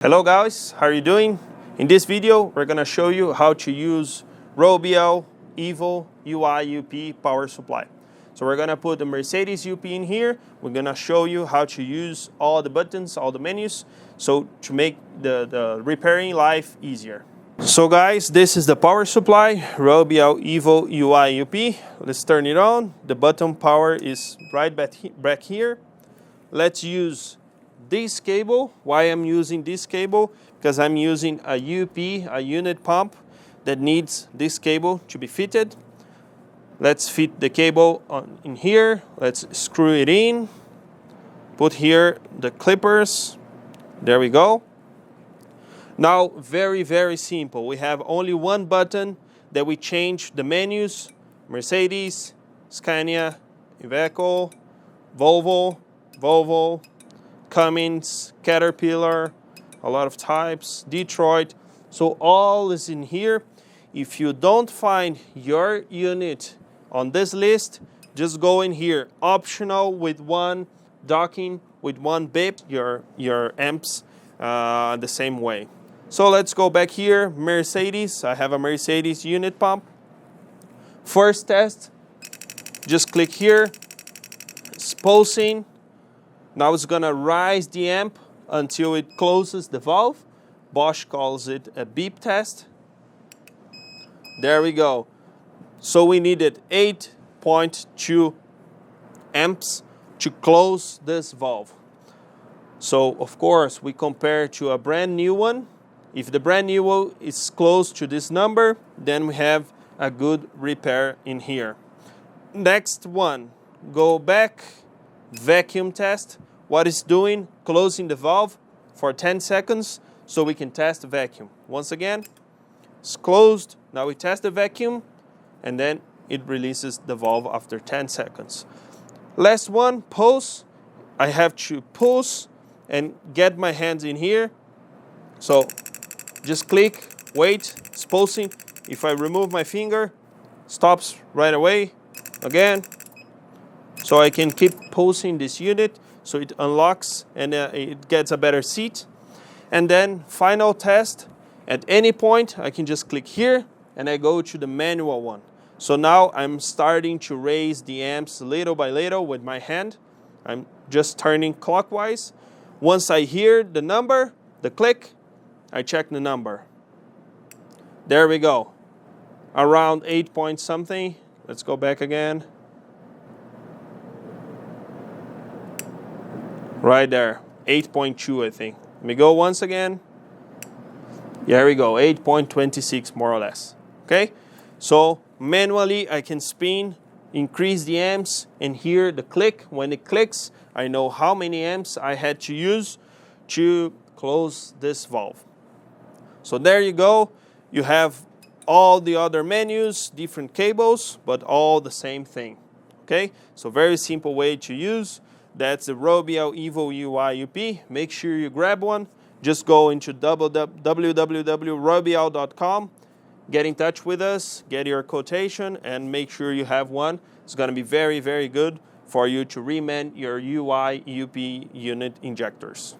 Hello guys, how are you doing? In this video, we're gonna show you how to use Robiel EVO UI UP power supply. So we're gonna put the Mercedes UP in here. We're gonna show you how to use all the buttons, all the menus, so to make the repairing life easier. So guys, this is the power supply, Robiel EVO UI UP. Let's turn it on. The button power is right back here. Let's use this cable. Why I'm using this cable? Because I'm using a UP, a unit pump that needs this cable to be fitted. Let's fit the cable in here. Let's screw it in. Put here the clippers. There we go. Now, very simple. We have only one button that we change the menus: Mercedes, Scania, Iveco, Volvo, Cummins, Caterpillar, a lot of types, Detroit. So all is in here. If you don't find your unit on this list, just go in here. Optional with one docking, with one bip, your amps the same way. So let's go back here. Mercedes, I have a Mercedes unit pump. First test, just click here, it's pulsing. Now it's gonna rise the amp until it closes the valve. Bosch calls it a beep test. There we go. So we needed 8.2 amps to close this valve. So of course we compare to a brand new one. If the brand new one is close to this number, then we have a good repair in here. Next one, go back. Vacuum test. What it's doing, closing the valve for 10 seconds so we can test the vacuum. Once again, it's closed. Now we test the vacuum and then it releases the valve after 10 seconds. Last one, pulse. I have to pulse and get my hands in here. So just click, wait, it's pulsing. If I remove my finger, stops right away. Again. So I can keep pulsing this unit so it unlocks and it gets a better seat. And then final test, at any point I can just click here and I go to the manual one. So now I'm starting to raise the amps little by little with my hand. I'm just turning clockwise. Once I hear the number, the click, I check the number. There we go. Around 8 point something. Let's go back again. Right there, 8.2 I think. Let me go once again. There we go, 8.26 more or less. Okay, so manually I can spin, increase the amps, and hear the click. When it clicks, I know how many amps I had to use to close this valve. So there you go. You have all the other menus, different cables, but all the same thing. Okay, so very simple way to use. That's the Robiel EVO UI UP. Make sure you grab one. Just go into www.robiel.com. Get in touch with us, get your quotation, and make sure you have one. It's going to be very good for you to reman your UI UP unit injectors.